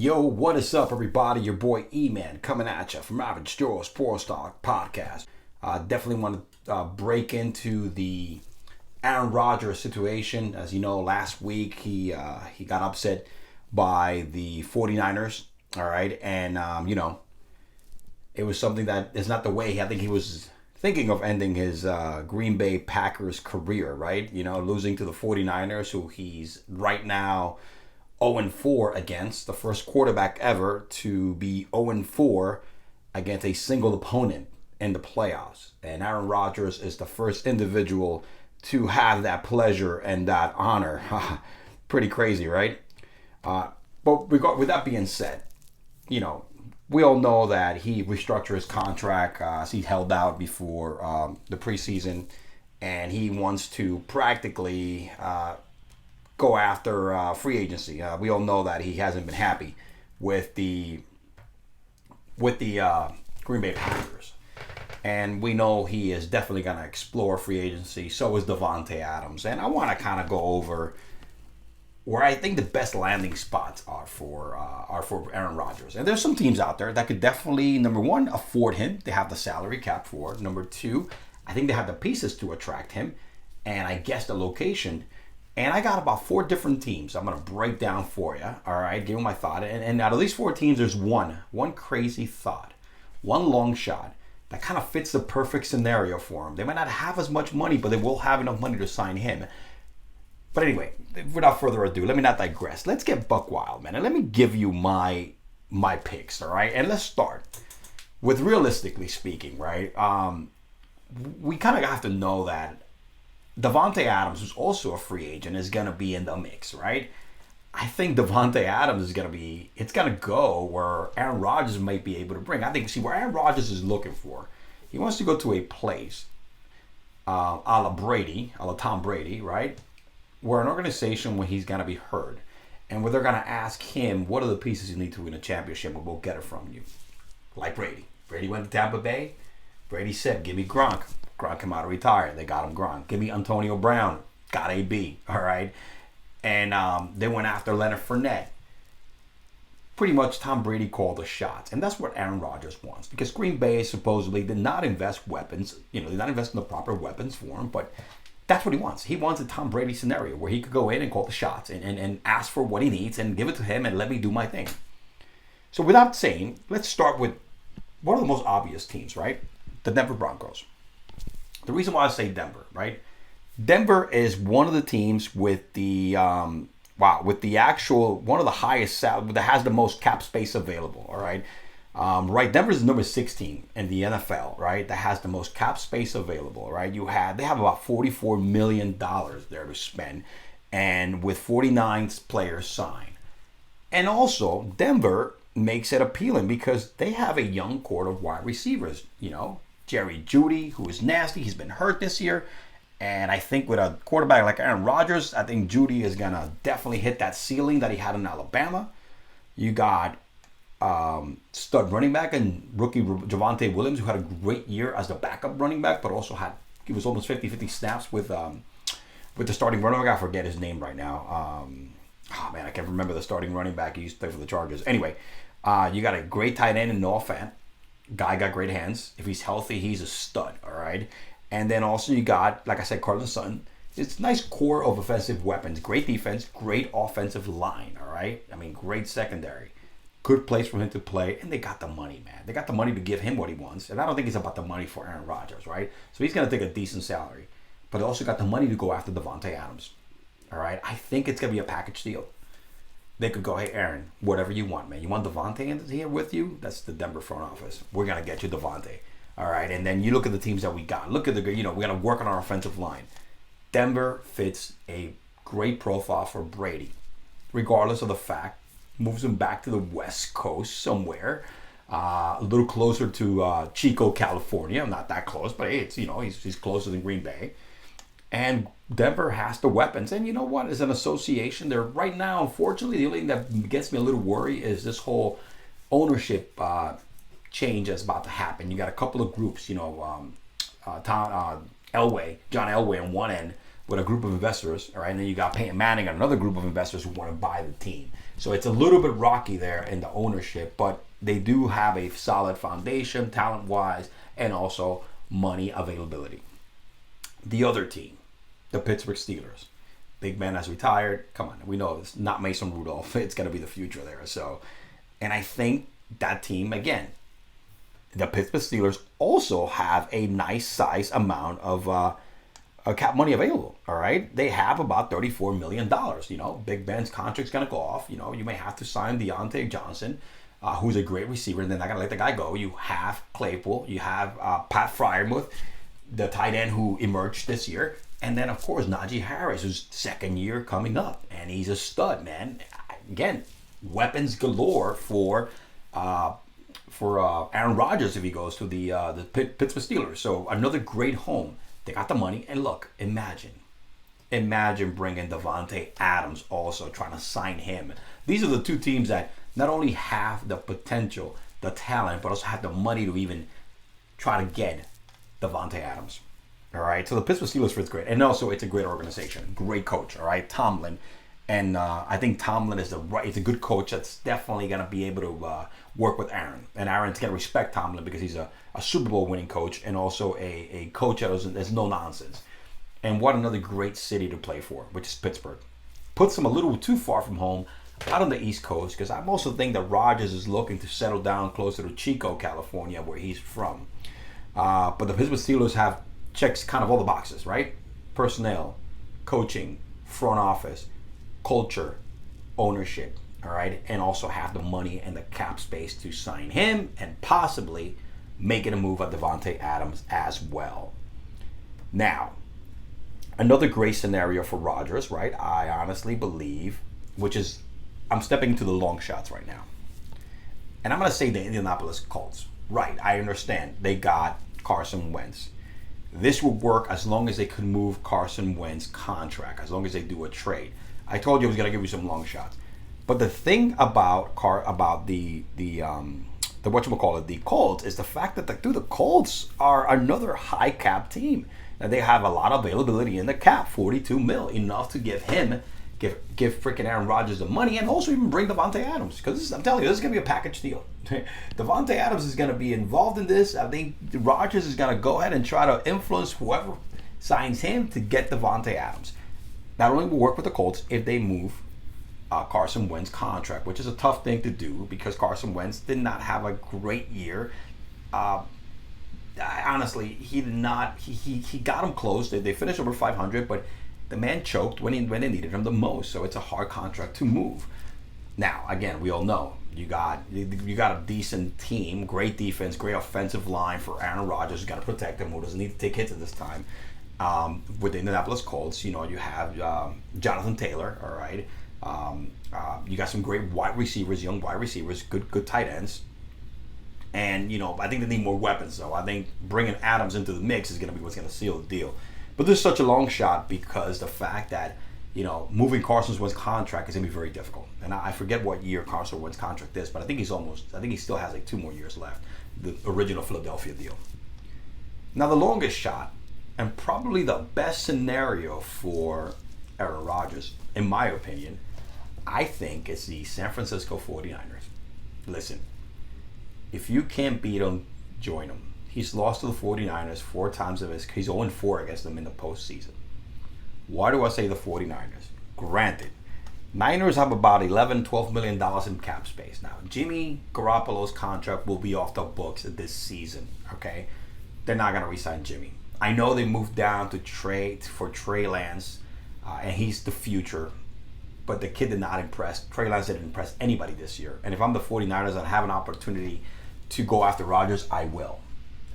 Yo, what is up, everybody? Your boy E-Man coming at you from Average Joe's Sports Talk Podcast. Definitely want to break into the Aaron Rodgers situation. As you know, last week he got upset by the 49ers. All right, and it was something that is not the way. I think he was thinking of ending his Green Bay Packers career, right? Losing to the 49ers, who he's right now 0-4 against, the first quarterback ever to be 0-4 against a single opponent in the playoffs. And Aaron Rodgers is the first individual to have that pleasure and that honor. Pretty crazy, right? But with that being said, we all know that he restructured his contract. He held out before the preseason, and he wants to practically go after free agency. We all know that he hasn't been happy with the Green Bay Packers, and we know he is definitely going to explore free agency. So is Devonte Adams, and I want to kind of go over where I think the best landing spots are for Aaron Rodgers. And there's some teams out there that could definitely, number one, afford him. They have the salary cap for it. Number two, I think they have the pieces to attract him, and I guess the location. And I got about 4 different teams I'm going to break down for you, all right? Give them my thought. And out of these 4 teams, there's one crazy thought, one long shot that kind of fits the perfect scenario for him. They might not have as much money, but they will have enough money to sign him. But anyway, without further ado, let me not digress. Let's get buck wild, man. And let me give you my picks, all right? And let's start with, realistically speaking, right? We kind of have to know that Devonte Adams, who's also a free agent, is going to be in the mix, right? I think Devonte Adams is going to go where Aaron Rodgers might be able to bring. I think, where Aaron Rodgers is looking for, he wants to go to a place a la Tom Brady, right? Where an organization where he's going to be heard, and where they're going to ask him, what are the pieces you need to win a championship, and we'll get it from you. Like Brady. Brady went to Tampa Bay. Brady said, give me Gronk. Gronk came out to retire. They got him Gronk. Give me Antonio Brown. Got AB. All right. And they went after Leonard Fournette. Pretty much Tom Brady called the shots. And that's what Aaron Rodgers wants. Because Green Bay supposedly did not invest weapons. They did not invest in the proper weapons for him. But that's what he wants. He wants a Tom Brady scenario where he could go in and call the shots and ask for what he needs and give it to him and let me do my thing. So without saying, let's start with one of the most obvious teams, right? The Denver Broncos. The reason why I say Denver, right? Denver is one of the teams with the one of the highest that has the most cap space available. All right, right. Denver is number 16 in the NFL, right? That has the most cap space available, right? They have about $44 million there to spend, and with 49 players signed, and also Denver makes it appealing because they have a young core of wide receivers. Jerry Jeudy, who is nasty. He's been hurt this year. And I think with a quarterback like Aaron Rodgers, I think Jeudy is going to definitely hit that ceiling that he had in Alabama. You got stud running back and rookie Javonte Williams, who had a great year as the backup running back, but also he was almost 50-50 snaps with the starting running back. I forget his name right now. I can't remember the starting running back. He used to play for the Chargers. Anyway, you got a great tight end in Noah Fant. Guy got great hands. If he's healthy, he's a stud, all right? And then also you got, like I said, Carlos Sutton. It's a nice core of offensive weapons. Great defense, great offensive line, all right? I mean, great secondary. Good place for him to play. And they got the money, man. They got the money to give him what he wants. And I don't think it's about the money for Aaron Rodgers, right? So he's going to take a decent salary. But they also got the money to go after Devonte Adams, all right? I think it's going to be a package deal. They could go, hey, Aaron, whatever you want, man. You want Devonte in here with you? That's the Denver front office. We're going to get you Devonte. All right, and then you look at the teams that we got. Look at we got to work on our offensive line. Denver fits a great profile for Brady, regardless of the fact, moves him back to the West Coast somewhere, a little closer to Chico, California. Not that close, but hey, it's he's closer than Green Bay. And Denver has the weapons. And you know what? As an association, they're right now, unfortunately, the only thing that gets me a little worried is this whole ownership change that's about to happen. You got a couple of groups, John Elway on one end, with a group of investors, all right, and then you got Peyton Manning and another group of investors who want to buy the team. So it's a little bit rocky there in the ownership, but they do have a solid foundation, talent-wise, and also money availability. The other team, the Pittsburgh Steelers. Big Ben has retired. Come on, we know it's not Mason Rudolph. It's going to be the future there. So, and I think that team, again, the Pittsburgh Steelers also have a nice size amount of cap money available. All right, they have about $34 million. Big Ben's contract's going to go off. You may have to sign Deontay Johnson, who's a great receiver, and they're not going to let the guy go. You have Claypool. You have Pat Freiermuth, the tight end who emerged this year. And then, of course, Najee Harris, who's second year coming up. And he's a stud, man. Again, weapons galore for Aaron Rodgers if he goes to the Pittsburgh Steelers. So another great home. They got the money. And look, imagine bringing Devonte Adams also, trying to sign him. These are the two teams that not only have the potential, the talent, but also have the money to even try to get Devonte Adams. All right, so the Pittsburgh Steelers fits great, and also it's a great organization, great coach. All right, Tomlin, and I think Tomlin is it's a good coach that's definitely gonna be able to work with Aaron, and Aaron's gonna respect Tomlin because he's a Super Bowl winning coach and also a coach that there's no nonsense. And what another great city to play for, which is Pittsburgh. Puts them a little too far from home, out on the East Coast, because I also think that Rodgers is looking to settle down closer to Chico, California, where he's from. But the Pittsburgh Steelers checks kind of all the boxes, right? Personnel, coaching, front office, culture, ownership, all right? And also have the money and the cap space to sign him and possibly making a move at Devonte Adams as well. Now, another great scenario for Rodgers, right? I honestly believe, I'm stepping into the long shots right now. And I'm going to say the Indianapolis Colts. Right, I understand. They got Carson Wentz. This would work as long as they could move Carson Wentz's contract, as long as they do a trade. I told you I was going to give you some long shots. But the thing about the Colts is the fact that the Colts are another high cap team. Now they have a lot of availability in the cap, $42 million, enough to give freaking Aaron Rodgers the money and also even bring Devonte Adams. Because I'm telling you, this is going to be a package deal. Devonte Adams is going to be involved in this. I think Rodgers is going to go ahead and try to influence whoever signs him to get Devonte Adams. Not only will work with the Colts if they move Carson Wentz's contract, which is a tough thing to do because Carson Wentz did not have a great year. Honestly, he did not. He got him close. They finished over 500, but the man choked when they needed him the most. So it's a hard contract to move. Now, again, we all know you got a decent team, great defense, great offensive line for Aaron Rodgers, who's got to protect him, who doesn't need to take hits at this time. With the Indianapolis Colts, you have Jonathan Taylor, all right. You got some great wide receivers, young wide receivers, good tight ends. And, I think they need more weapons, though. I think bringing Adams into the mix is going to be what's going to seal the deal. But this is such a long shot because the fact that, moving Carson Wentz's contract is going to be very difficult. And I forget what year Carson Wentz's contract is, but I think he still has like 2 more years left. The original Philadelphia deal. Now, the longest shot and probably the best scenario for Aaron Rodgers, in my opinion, I think it's the San Francisco 49ers. Listen, if you can't beat them, join them. He's lost to the 49ers 4 times he's 0-4 against them in the postseason. Why do I say the 49ers? Granted, Niners have about $11-12 million in cap space. Now, Jimmy Garoppolo's contract will be off the books this season, okay? They're not going to re-sign Jimmy. I know they moved down to trade for Trey Lance, and he's the future, but the kid did not impress. Trey Lance didn't impress anybody this year. And if I'm the 49ers and have an opportunity to go after Rodgers, I will.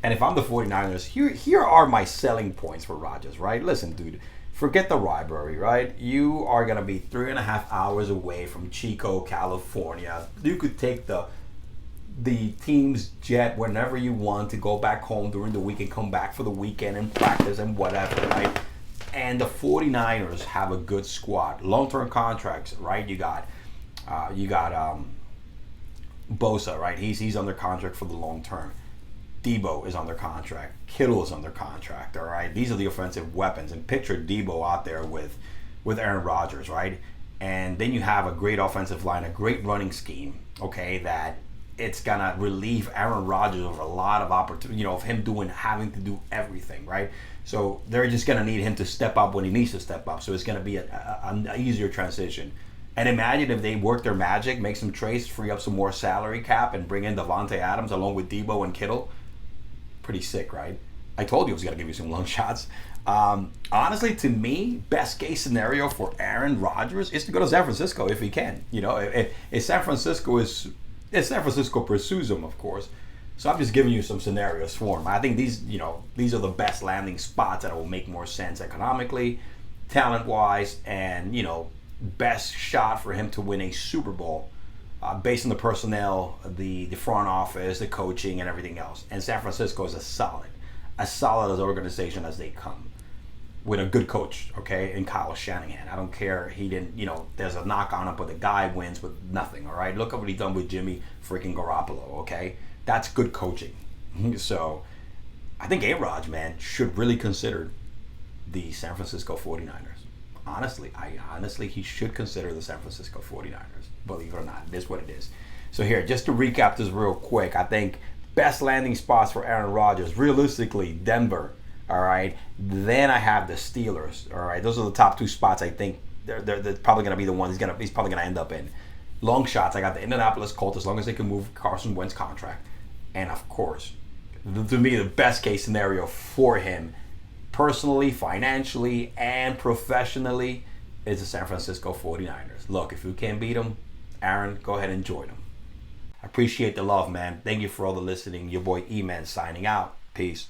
And if I'm the 49ers, here are my selling points for Rodgers, right? Listen, dude, forget the rivalry, right? You are going to be 3.5 hours away from Chico, California. You could take the team's jet whenever you want to go back home during the week and come back for the weekend and practice and whatever, right? And the 49ers have a good squad. Long-term contracts, right? You got Bosa, right? He's under contract for the long term. Debo is under contract. Kittle is under contract. All right, these are the offensive weapons. And picture Debo out there with Aaron Rodgers, right? And then you have a great offensive line, a great running scheme. Okay, that it's gonna relieve Aaron Rodgers of a lot of opportunity, of him having to do everything, right? So they're just gonna need him to step up when he needs to step up. So it's gonna be an easier transition. And imagine if they work their magic, make some trades, free up some more salary cap, and bring in Devonte Adams along with Debo and Kittle. Pretty sick, right? I told you I was going to give you some long shots. Honestly, to me, best case scenario for Aaron Rodgers is to go to San Francisco if he can. If San Francisco pursues him, of course. So I'm just giving you some scenarios for him. I think these are the best landing spots that will make more sense economically, talent-wise, and best shot for him to win a Super Bowl based on the personnel, the front office, the coaching, and everything else. And San Francisco is as solid as organization as they come, with a good coach, okay, in Kyle Shanahan. I don't care, he didn't, there's a knock on him, but the guy wins with nothing, all right? Look at what he's done with Jimmy freaking Garoppolo, okay? That's good coaching. So I think A-Rog, man, should really consider the San Francisco 49ers. Honestly, he should consider the San Francisco 49ers, believe it or not. It is what it is. So here, just to recap this real quick, I think best landing spots for Aaron Rodgers, realistically, Denver, all right? Then I have the Steelers, all right? Those are the top two spots I think they're probably going to be the ones he's probably going to end up in. Long shots, I got the Indianapolis Colts, as long as they can move Carson Wentz's contract. And, of course, to me, the best case scenario for him, personally, financially, and professionally, is the San Francisco 49ers. Look, if you can't beat them, Aaron, go ahead and join them. I appreciate the love, man. Thank you for all the listening. Your boy E-Man signing out. Peace.